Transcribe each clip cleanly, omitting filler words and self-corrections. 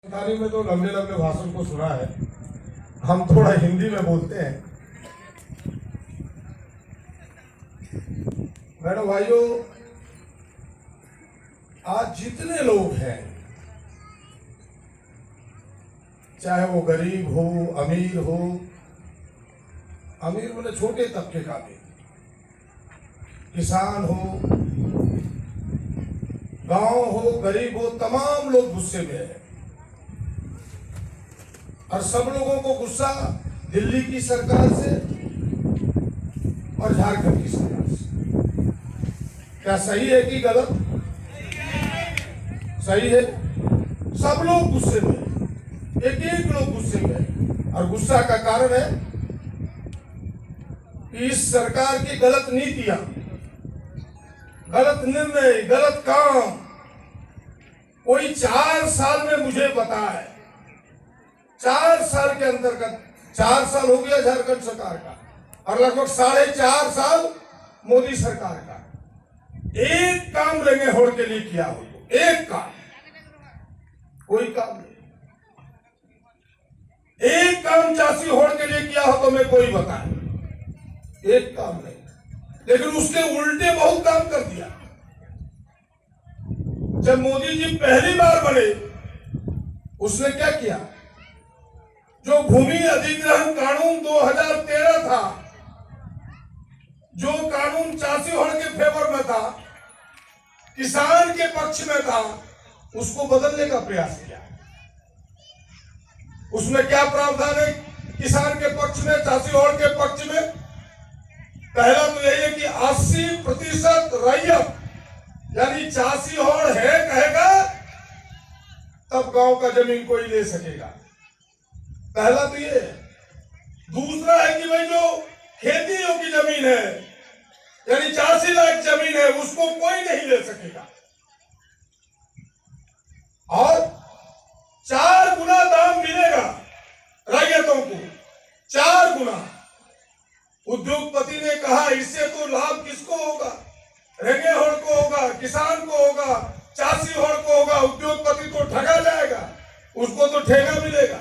हिंदी में तो लंबे लंबे भाषण को सुना है, हम थोड़ा हिंदी में बोलते हैं। मैडम भाइयों, आज जितने लोग हैं, चाहे वो गरीब हो, अमीर हो, अमीर मतलब छोटे तबके का भी, किसान हो, गांव हो, गरीब हो, तमाम लोग गुस्से में हैं। और सब लोगों को गुस्सा दिल्ली की सरकार से और झारखंड की सरकार से। क्या सही है कि गलत? सही है। सब लोग गुस्से में, एक एक लोग गुस्से में। और गुस्सा का कारण है कि इस सरकार की गलत नीतियां, गलत निर्णय, गलत काम। कोई 4 साल में मुझे बताए, 4 साल के अंतर्गत, 4 साल हो गया झारखंड सरकार का और लगभग 4.5 साल मोदी सरकार का, एक काम लेंगे होड़ के लिए किया हो तो एक काम, कोई काम नहीं। एक काम चासी होड़ के लिए किया हो तो मैं कोई बताए, एक काम नहीं। लेकिन उसके उल्टे बहुत काम कर दिया। जब मोदी जी पहली बार बने, उसने क्या किया? जो भूमि अधिग्रहण कानून 2013 था, जो कानून चासी होड़ के फेवर में था, किसान के पक्ष में था, उसको बदलने का प्रयास किया। उसमें क्या प्रावधान है किसान के पक्ष में, चासी होड़ के पक्ष में? पहला तो यही है कि 80% रैयत, यानी चासी होड़ है कहेगा तब गांव का जमीन कोई ले सकेगा। पहला तो ये है। दूसरा है कि भाई जो खेती योग्य जमीन है, यानी 84 लाख जमीन है, उसको कोई नहीं ले सकेगा। और 4 गुना दाम मिलेगा रैयतों को, 4 गुना। उद्योगपति ने कहा इससे तो लाभ किसको होगा? रेंगे होड़ को होगा, किसान को होगा, चासी होड़ को होगा। उद्योगपति तो ठगा जाएगा, उसको तो ठेका मिलेगा।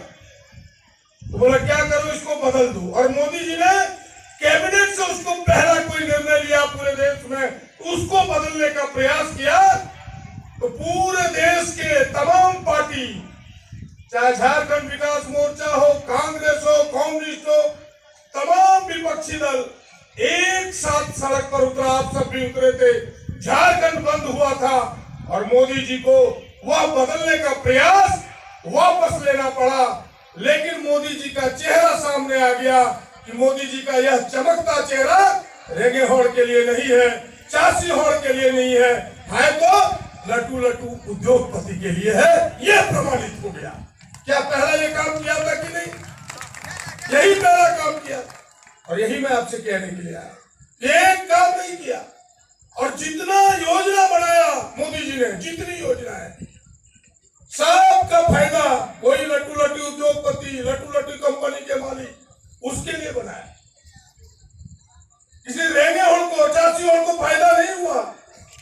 तो बोला क्या करो, इसको बदल दो। और मोदी जी ने कैबिनेट से उसको पहला कोई निर्णय लिया पूरे देश में, उसको बदलने का प्रयास किया। तो पूरे देश के तमाम पार्टी, चाहे झारखंड विकास मोर्चा हो, कांग्रेस हो, कम्युनिस्ट हो, तमाम विपक्षी दल एक साथ सड़क पर उतरा। आप सब भी उतरे थे। झारखंड बंद हुआ था और मोदी जी को वह बदलने का प्रयास वापस लेना पड़ा। लेकिन मोदी जी का चेहरा सामने आ गया कि मोदी जी का यह चमकता चेहरा रेंगे होड़ के लिए नहीं है, चासी होड़ के लिए नहीं है तो लटू लटू उद्योगपति के लिए है। यह प्रमाणित हो गया। क्या पहला ये काम किया था कि नहीं? यही पहला काम किया और यही मैं आपसे कहने के लिए आया। एक काम नहीं किया। और जितना योजना बनाया मोदी जी ने, जितनी योजना है, सबका फायदा कोई लट्टू लट्टू उद्योगपति, लट्टू लट्टू कंपनी के मालिक, उसके लिए बनाया। किसी रेंगे होड़ को, चासी होड़ को फायदा नहीं हुआ।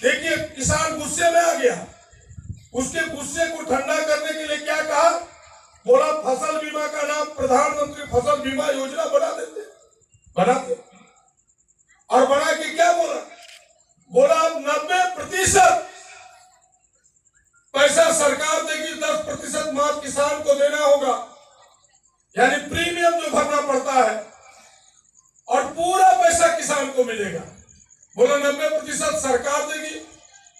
देखिए किसान गुस्से में आ गया। उसके गुस्से को ठंडा करने के लिए क्या कहा? बोला फसल बीमा का नाम प्रधानमंत्री फसल बीमा योजना बना देते। बनाते और बना के क्या बोला? बोला अब 90% पैसा सरकार देगी, 10% मात्र किसान को देना होगा, यानी प्रीमियम जो भरना पड़ता है, और पूरा पैसा किसान को मिलेगा। बोला 90% सरकार देगी।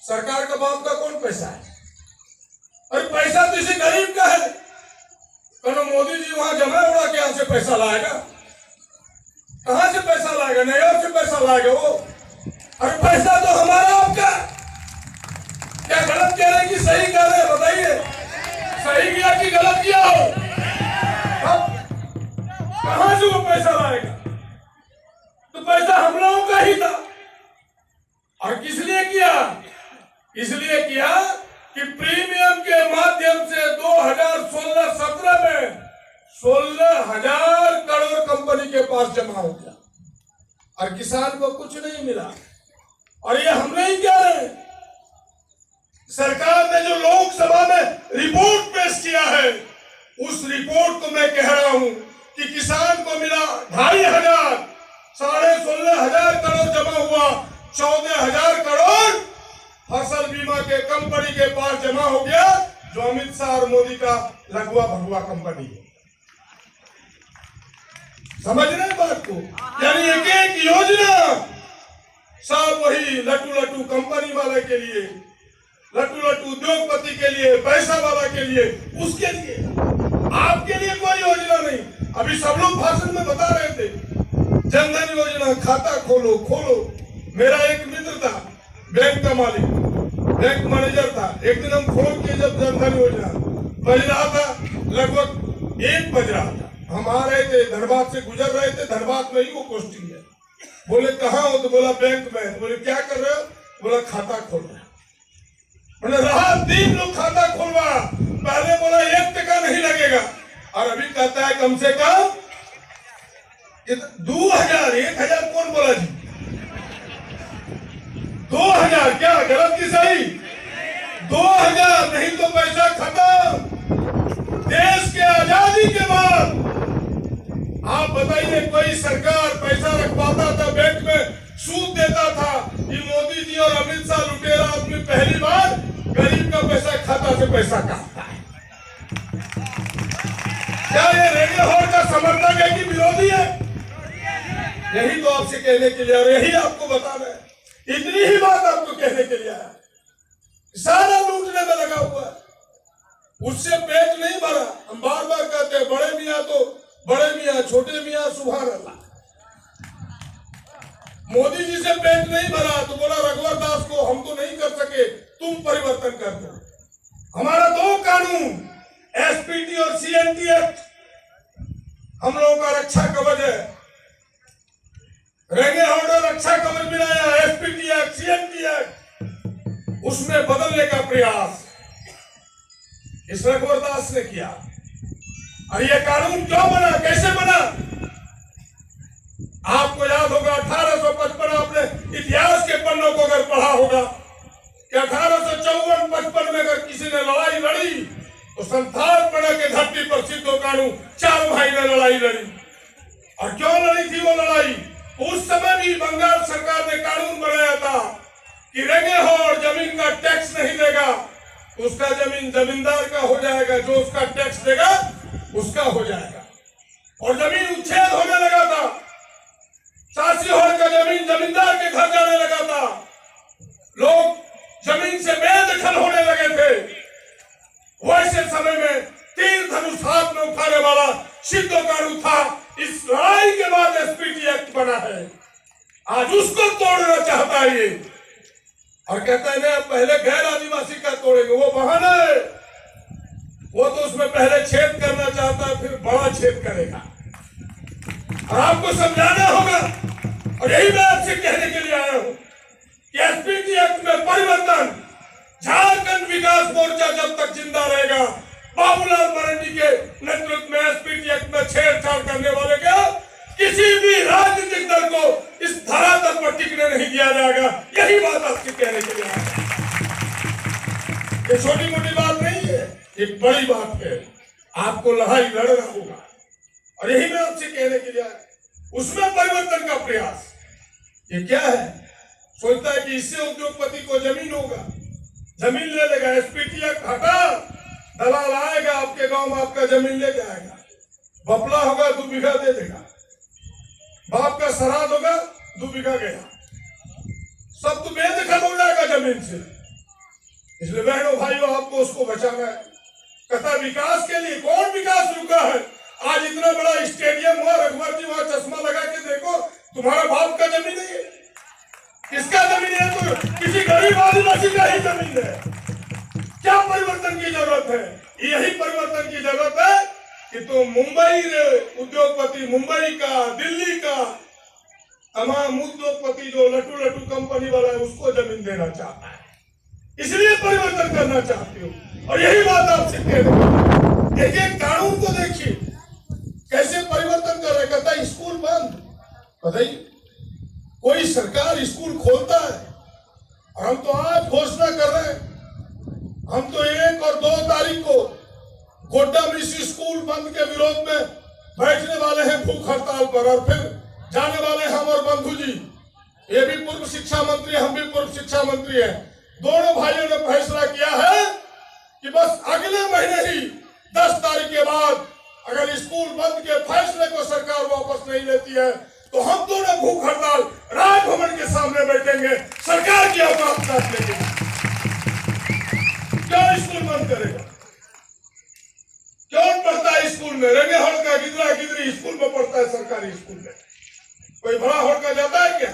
सरकार का बाप का कौन पैसा है? अरे पैसा तो इसी गरीब का है। तो मोदी जी वहां जमा उड़ा के यहां से पैसा लाएगा? कहां से पैसा लाएगा? न्यूयॉर्क से पैसा लाएगा वो। और पैसा तो हमारा आपका। क्या गलत कह रहे कि सही कह रहे? बताइए, सही किया कि गलत किया हो? कहां से वो पैसा लाएगा? तो पैसा हम लोगों का ही था। और किस लिए किया? इसलिए किया कि प्रीमियम के माध्यम से 2016-17 में 16,000 करोड़ कंपनी के पास जमा हो गया और किसान को कुछ नहीं मिला। और ये हम नहीं कह रहे, सरकार ने जो लोकसभा में रिपोर्ट पेश किया है, उस रिपोर्ट को मैं कह रहा हूं कि किसान को मिला 2,500, 16,500 करोड़ जमा हुआ, 14,000 करोड़ फसल बीमा के कंपनी के पास जमा हो गया, जो अमित शाह और मोदी का लघुआ भगुआ कंपनी है। समझ रहे बात को? यानी एक एक योजना सब वही लट्टू लट्टू कंपनी वाले के लिए, लट्टू लट्टू उद्योगपति के लिए, पैसा वाला के लिए, उसके लिए, आपके लिए कोई योजना नहीं। अभी सब लोग भाषण में बता रहे थे जनधन योजना, खाता खोलो खोलो। मेरा एक मित्र था, बैंक का मालिक, बैंक मैनेजर था। एक दिन हम फोन किए, जब जनधन योजना बज रहा था, लगभग 1 बज रहा था, हम आ रहे थे, धनबाद से गुजर रहे थे, धनबाद में ही वो पोस्टिंग है। बोले कहाँ हो? तो बोला बैंक में। बोले क्या कर रहे हो? बोला खाता खोल रहे। बोले रात दिन लोग खाता खोलवा, पहले बोला 1 टका नहीं लगेगा, और अभी कहता है कम से कम 2,000, 1,000 कौन बोला जी? 2,000 क्या गलत की सही? 2,000 नहीं तो पैसा खत्म। देश के आजादी के बाद आप बताइए, कोई सरकार पैसा रख पाता था बैंक में, सूद देता था? कि मोदी जी और अमित शाह लुटेरा आदमी पहली बार गरीब का पैसा खाता से पैसा काटता है। क्या ये रेडियो का समर्थक है कि विरोधी है? यही तो आपसे कहने के लिए, और यही आपको बताना है, इतनी ही बात आपको कहने के लिए आया। सारा लूटने में लगा हुआ है, उससे पेट नहीं भरा। हम बार बार कहते हैं बड़े मियाँ तो बड़े मियाँ, छोटे मियाँ सुभान अल्लाह। मोदी जी से पेट नहीं भरा तो बोला रघुवर दास को हम तो नहीं कर सके, तुम परिवर्तन कर दो। हमारा 2 कानून, एसपीटी और सीएनटी एक्ट, हम लोगों का रक्षा कवच है। रेंगे ऑर्डर रक्षा कवच बनाया, एसपीटी एक्ट, सीएनटी एक्ट, उसमें बदलने का प्रयास इस रघुवर दास ने किया। और ये कानून क्यों बना, कैसे बना? आपको याद होगा 1855, आपने इतिहास के पन्नों को अगर पढ़ा होगा कि 1854-55 में अगर किसी ने लड़ाई लड़ी तो संथालपना के धरती पर सिद्धो कानू 4 भाई ने लड़ाई लड़ी। और क्यों लड़ी थी वो लड़ाई? उस समय भी बंगाल सरकार ने कानून बनाया था कि रेंगे हो और जमीन का टैक्स नहीं देगा, उसका जमीन जमींदार का हो जाएगा, जो उसका टैक्स देगा उसका हो जाएगा। और जमीन उच्छेद होने लगा था, 86 का जमीन जमींदार के घर जाने लगा था, लोग जमीन से बेदखल होने लगे थे। वैसे समय में 3 धनुष हाथ में उठाने वाला सिद्धो कानू था। इस लड़ाई के बाद एसपीटी एक्ट बना है, आज उसको तोड़ना चाहता है ये, और कहता है ना पहले गैर आदिवासी का तोड़ेंगे, वो बहाना है। वो तो उसमें पहले छेद करना चाहता है, फिर बड़ा छेद करेगा, और आपको समझाना होगा। और यही मैं आपसे कहने के लिए आया हूं कि एसपीटी एक्ट में परिवर्तन, झारखंड विकास मोर्चा जब तक जिंदा रहेगा, बाबूलाल मरांडी के नेतृत्व में एसपीटी एक्ट में छेड़छाड़ करने वाले का किसी भी राजनीतिक दल को इस धरातल पर टिकने नहीं दिया जाएगा। यही बात आपसे कहने के लिए आया। ये छोटी मोटी बात नहीं है, एक बड़ी बात है। आपको लड़ाई लड़ना होगा, और यही मैं आपसे कहने के लिए आया। उसमें परिवर्तन का प्रयास ये क्या है? सोचता है कि इससे उद्योगपति को जमीन होगा, जमीन ले लेगा, एसपीटी एक्ट हटा, दलाल आएगा आपके गांव में, आपका जमीन ले जाएगा, बपला होगा 2 बीघा दे देगा, बाप का श्राद्ध होगा 2 बीघा गया, सब तो बेदखल हो जाएगा जमीन से। इसलिए बहनों भाइयों, आपको उसको बचाना है। कथा विकास के लिए कौन विकास रुका है? आज इतना बड़ा स्टेडियम हुआ, रघुवर जी वहां चश्मा लगा के देखो, तुम्हारा बाप का जमीन है, किसका जमीन है? तो किसी गरीब आदिवासी का ही जमीन है। क्या परिवर्तन की जरूरत है? यही परिवर्तन की जरूरत है कि तो मुंबई उद्योगपति, मुंबई का, दिल्ली का तमाम उद्योगपति जो लट्टू लट्टू कंपनी वाला है, उसको जमीन देना चाहता है, इसलिए परिवर्तन करना चाहते हो। और यही बात आपसे कह रहे हैं। एक कानून को देखिए कैसे परिवर्तन कर रहे। कहता है स्कूल बंद, बताइए कोई सरकार स्कूल खोलता है? और हम तो आज घोषणा कर रहे हैं इस स्कूल बंद के विरोध में बैठने वाले हैं भूख हड़ताल पर, और फिर जाने वाले हम और बंधु जी, ये भी पूर्व शिक्षा मंत्री, हम भी पूर्व शिक्षा मंत्री हैं। दोनों भाइयों ने फैसला किया है कि बस अगले महीने ही 10 तारीख के बाद अगर स्कूल बंद के फैसले को सरकार वापस नहीं लेती है तो हम दोनों भूख हड़ताल राजभवन के सामने बैठेंगे, सरकार की औकात साथ लेंगे। क्या स्कूल बंद करेगा? कौन पढ़ता है स्कूल में? रंगे हड़ का गिदरा गिदरी स्कूल में पढ़ता है, सरकारी स्कूल में। कोई बड़ा हड़ का जाता है क्या?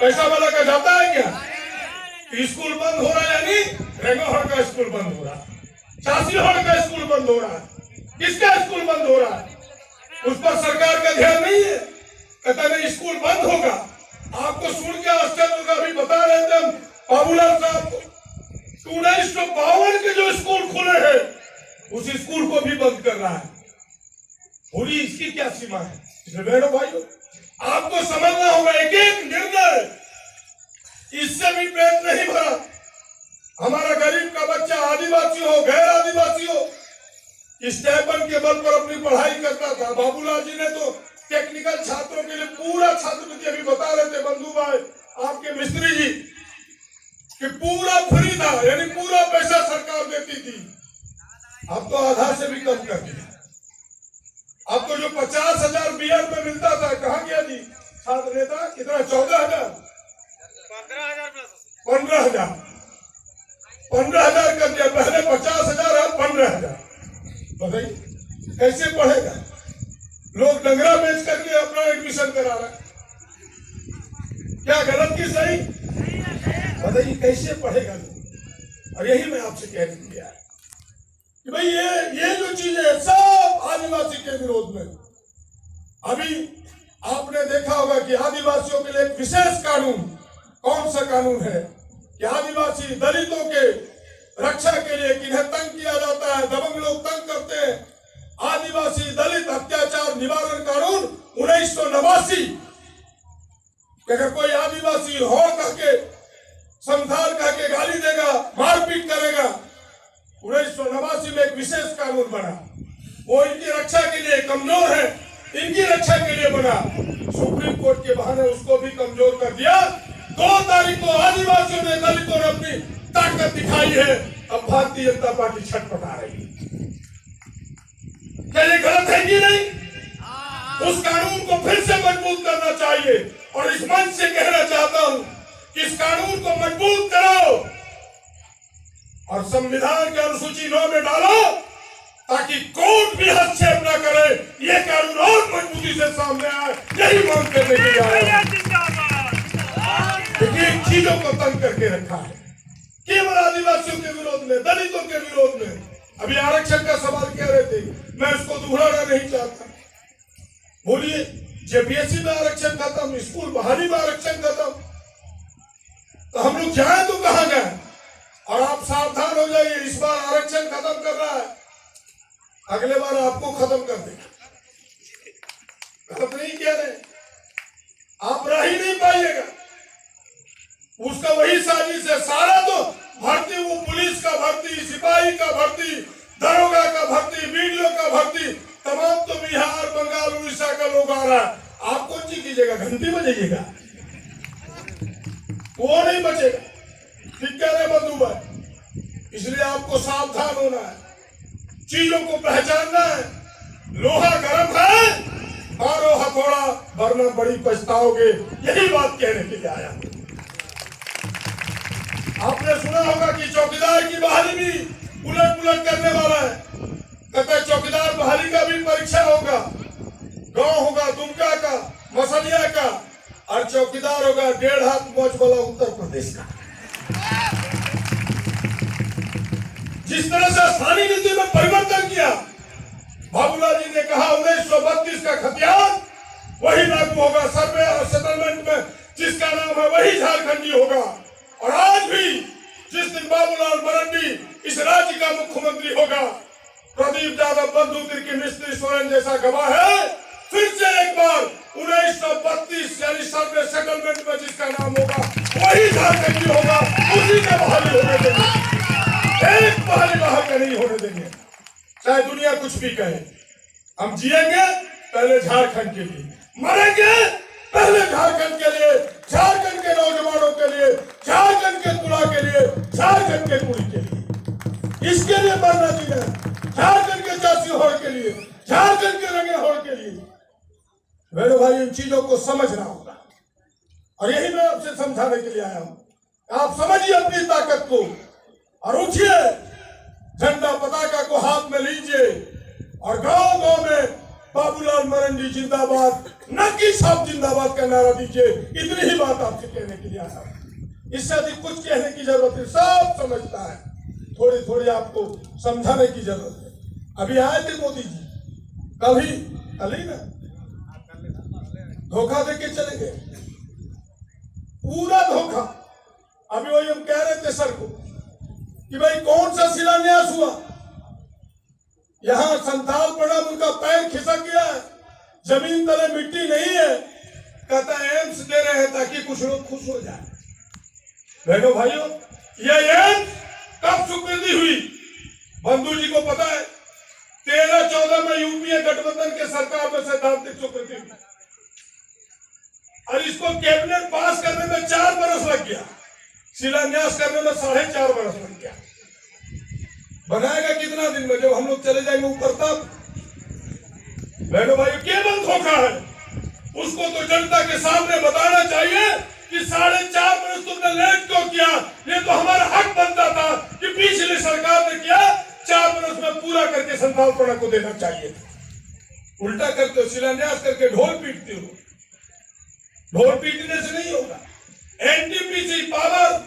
पैसा वाला का जाता है क्या? स्कूल बंद हो रहा है, यानी रंगे हड़ का स्कूल बंद हो रहा है, चासी हड़ का स्कूल बंद हो रहा है। किसका स्कूल बंद हो रहा है? उस पर सरकार का ध्यान नहीं है। कहता नहीं स्कूल बंद होगा। आपको सुन के आश्चर्य होगा, अभी बता रहे थे हम बाबूलाल साहब को, 1952 के जो स्कूल खुले हैं उस स्कूल को भी बंद कर रहा है। पूरी इसकी क्या सीमा है? बहनों भाइयों, आपको समझना होगा, एक एक निर्णय इससे भी पेट नहीं भरा। हमारा गरीब का बच्चा आदिवासी हो, गैर आदिवासी हो, स्टाइपेंड के बल पर अपनी पढ़ाई करता था। बाबूलाल जी ने तो टेक्निकल छात्रों के लिए पूरा छात्रवृत्ति, अभी बता रहे थे बंधु भाई आपके मिस्त्री जी, कि पूरा फ्री था, यानी पूरा पैसा सरकार देती थी। अब तो आधा से भी कम कर दिया। अब तो जो 50,000 बीएड में मिलता था, कहाँ गया जी छात्र नेता? कितना? 14,000, 15,000 कर दिया। पहले 50,000, अब 15,000। बताइए कैसे पढ़ेगा? लोग डंगरा बेच करके अपना एडमिशन करा रहे हैं। क्या गलत की सही? बताइए कैसे पढ़ेगा लोग? और यही मैं आपसे कहने के लिए आया कि भाई ये जो चीजें सब आदिवासी के विरोध में। अभी आपने देखा होगा कि आदिवासियों के लिए एक विशेष कानून, कौन सा कानून है कि आदिवासी दलितों के रक्षा के लिए किन्हें तंग किया जाता है, दबंग लोग तंग करते हैं, आदिवासी दलित अत्याचार निवारण कानून 1989। अगर कोई आदिवासी हो करके समझार करके गाली देगा, मारपीट करेगा, 1989 में एक विशेष कानून बना। वो इनकी रक्षा के लिए कमजोर है, इनकी रक्षा के लिए बना। सुप्रीम कोर्ट के बहाने उसको भी कमजोर कर दिया। 2 तारीख को आदिवासियों ने, दलितों ने अपनी ताकत दिखाई है। अब भारतीय जनता पार्टी छटपटा रही है। क्या ये गलत है कि नहीं? उस कानून को फिर से मजबूत करना चाहिए, और इस मंच से कहना चाहता हूं कि इस कानून को मजबूत करो और संविधान के अनुसूची 9 में डालो, ताकि कोर्ट भी हस्तक्षेप न करे। ये कानून और मजबूती से सामने आए, यही मांग करने के लिए आया। देखिए चीजों को तंग करके रखा है, केवल आदिवासियों के विरोध में, दलितों के विरोध में। अभी आरक्षण का सवाल कह रहे थे, मैं उसको दोहराना नहीं चाहता। बोलिए, जेपीएससी में आरक्षण खत्म, स्कूल बहाली में आरक्षण खत्म, तो हम लोग जाए तो कहां जाए? और आप सावधान हो जाइए, इस बार आरक्षण खत्म कर रहा है, अगले बार आपको खत्म कर देगा। गलत नहीं कह रहे, आप रह ही नहीं पाइएगा। उसका वही साजिश है। सारा तो भर्ती, वो पुलिस का भर्ती, सिपाही का भर्ती, दरोगा का भर्ती, बीडीओ का भर्ती, तमाम तो बिहार, बंगाल, उड़ीसा का लोग आ रहा है। आप कौन सी कीजिएगा? घंटी बजाइएगा? वो नहीं बचेगा। ठीक कह रहे बंधु भाई। इसलिए आपको सावधान होना है, चीजों को पहचानना है। लोहा गर्म है, मारो हथौड़ा, वरना बड़ी पछताओगे। यही बात कहने के लिए आया। आपने सुना होगा कि चौकीदार की बहाली भी उलट पुलट करने वाला है। कहते चौकीदार बहाली का भी परीक्षा होगा। गांव होगा दुमका का, मसलिया का, और चौकीदार होगा 1.5 हाथ मोच वाला उत्तर प्रदेश का। जिस तरह से स्थानीय नीति में परिवर्तन किया, बाबूलाल जी ने कहा 1932 का खतियान वही लागू होगा। सर्वे और सेटलमेंट में जिसका नाम है वही झारखंडी होगा। और आज भी जिस दिन बाबूलाल मरांडी इस राज्य का मुख्यमंत्री होगा, प्रदीप यादव, बंधु तिर्की, मिस्त्री, सोरेन जैसा गवाह है। फिर से एक बार 1932 यानी सर्वे सेटलमेंट में जिसका नाम होगा वही झारखंडी होगा। उसी का बहाली होने देंगे, एक बहाली बाहर का नहीं होने देंगे। चाहे दुनिया कुछ भी कहे। हम जिएंगे पहले झारखंड के लिए, मरेंगे पहले झारखंड के लिए, झारखंड के नौजवानों के लिए, झारखंड के तुला के लिए, झारखंड के कुड़ी के लिए। इसके लिए मरना जीना, झारखंड के जासी होड़ के लिए, झारखंड के रंगे होड़ के लिए। मेरे भाई इन चीजों को समझना होगा और यही मैं आपसे समझाने के लिए आया हूं। आप समझिए अपनी ताकत को और उठिए, झंडा पताका को हाथ में लीजिए और गांव गांव में बाबूलाल मरंडी जिंदाबाद, नक्की साहब जिंदाबाद का नारा दीजिए। इतनी ही बात आपसे कहने के लिए आया हूं, इससे अधिक कुछ कहने की जरूरत नहीं, सब समझता है। थोड़ी थोड़ी आपको समझाने की जरूरत है। अभी आए थे मोदी जी, कल ही ना धोखा देके चले गए, पूरा धोखा। अभी वही हम कह रहे थे सर को कि भाई कौन सा शिलान्यास हुआ, यहां संथाल प्रणाम उनका पैर खिसक गया है, जमीन तले मिट्टी नहीं है। कहता एम्स दे रहे हैं ताकि कुछ लोग खुश हो जाए। बहनों भाइयों, यह एम्स कब स्वीकृति हुई बंधु जी को पता है? 13-14 में यूपीए गठबंधन के सरकार में सैद्धांतिक स्वीकृति हुई और इसको कैबिनेट पास करने में 4 बरस लग गया, शिलान्यास करने में 4.5 बरस लग गया। बनाएगा कितना दिन में, जब हम लोग चले जाएंगे ऊपर तब। बहनों भाई, केवल धोखा है, उसको तो जनता के सामने बताना चाहिए कि 4.5 बरस तुमने लेट क्यों किया। ये तो हमारा हक बनता था कि पिछली सरकार ने किया, 4 बरस में पूरा करके संथालपना को देना चाहिए। उल्टा करते हो, शिलान्यास करके ढोल पीटते हो। ढोल पीटने से नहीं होगा। एनटीपीसी पावर,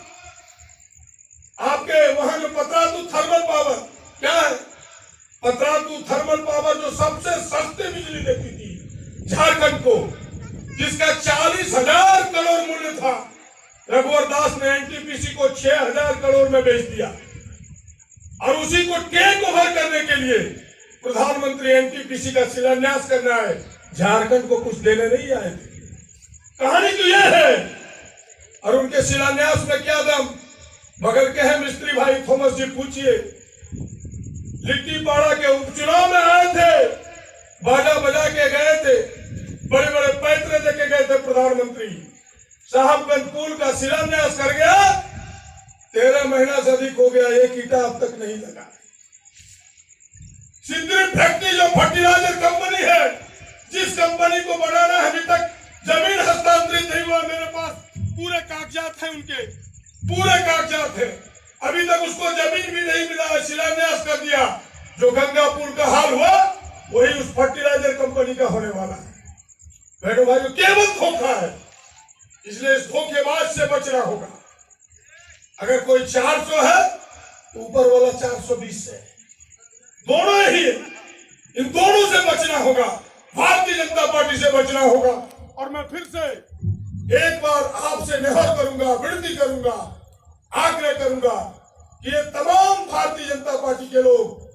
आपके वहां जो पतरातू थर्मल पावर क्या है, पतरातू थर्मल पावर जो सबसे सस्ते बिजली देती थी झारखंड को, जिसका 40,000 करोड़ मूल्य था, रघुवर दास ने एनटीपीसी को 6,000 करोड़ में बेच दिया और उसी को टेक ओवर करने के लिए प्रधानमंत्री एनटीपीसी का शिलान्यास करना है। झारखंड को कुछ देने नहीं आए थे। कहानी तो यह है। और उनके शिलान्यास में क्या दम, बगल के हैं मिस्त्री भाई थॉमस जी, पूछिए। लिट्टीपाड़ा के उपचुनाव में आए थे, बाजा बजा के गए थे, बड़े बड़े पैतरे देके गए थे प्रधानमंत्री। साहबगंज पुल का शिलान्यास कर गया, 13 महीना से अधिक हो गया, एक ईंटा अब तक नहीं लगा। सिंदरी फैक्ट्री जो फर्टिलाइजर कंपनी है, जिस कंपनी को बनाना है, अभी तक जमीन हस्तांतरित नहीं हुआ। मेरे पास पूरे कागजात हैं, उनके पूरे कागजात हैं, अभी तक उसको जमीन भी नहीं मिला है। शिलान्यास कर दिया। जो गंगा पुल का हाल हुआ वही उस फर्टिलाइजर कंपनी का होने वाला है। बहनों भाइयों, केवल धोखा है, इसलिए इस धोखेबाज से बचना होगा। अगर कोई 400 है तो ऊपर वाला 420 है, दोनों ही है। इन दोनों से बचना होगा, भारतीय जनता पार्टी से बचना होगा। और मैं फिर से एक बार आपसे निहोर करूंगा, विनती करूंगा, आग्रह करूंगा कि ये तमाम भारतीय जनता पार्टी के लोग,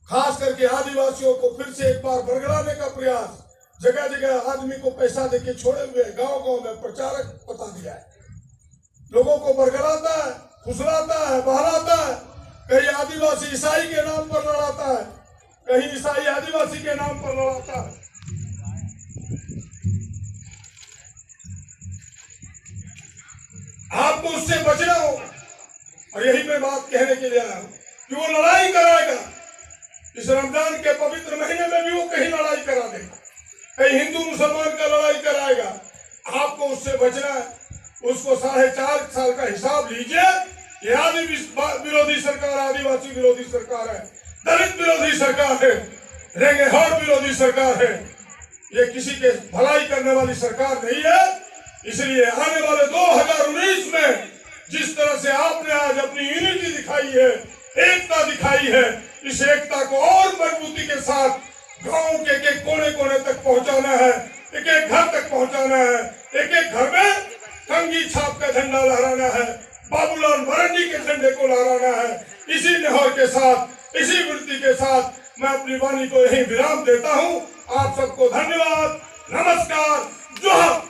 खास करके आदिवासियों को फिर से एक बार बरगलाने का प्रयास, जगह जगह आदमी को पैसा देके छोड़े हुए, गांव गांव में प्रचारक पता दिया है, लोगों को बरगलाता है, फुसलाता है, बहलाता है। कहीं आदिवासी ईसाई के नाम पर लड़ाता है, कहीं ईसाई आदिवासी के नाम पर लड़ाता है। आपको उससे बचना होगा और यही मैं बात कहने के लिए आया हूं कि वो लड़ाई कराएगा। इस रमजान के पवित्र महीने में भी वो कहीं लड़ाई करा देगा, कहीं हिंदू मुसलमान का लड़ाई कराएगा। आपको उससे बचना है। उसको 4.5 साल का हिसाब लीजिए। ये आदिवासी विरोधी सरकार, आदिवासी विरोधी सरकार है, दलित विरोधी सरकार है, रेंगेहाड़ विरोधी सरकार है। ये किसी के भलाई करने वाली सरकार नहीं है। इसलिए आने वाले 2019 में जिस तरह से आपने आज अपनी यूनिटी दिखाई है, एकता दिखाई है, इस एकता को और मजबूती के साथ गांव के एक कोने कोने तक पहुंचाना है, एक एक घर तक पहुंचाना है, एक एक घर में कंघी छाप का झंडा लहराना है, बाबूलाल मरंडी के झंडे को लहराना है। इसी निहोर के साथ, इसी विनती के साथ मैं अपनी वाणी को यही विराम देता हूं। आप सबको धन्यवाद, नमस्कार, जोहार।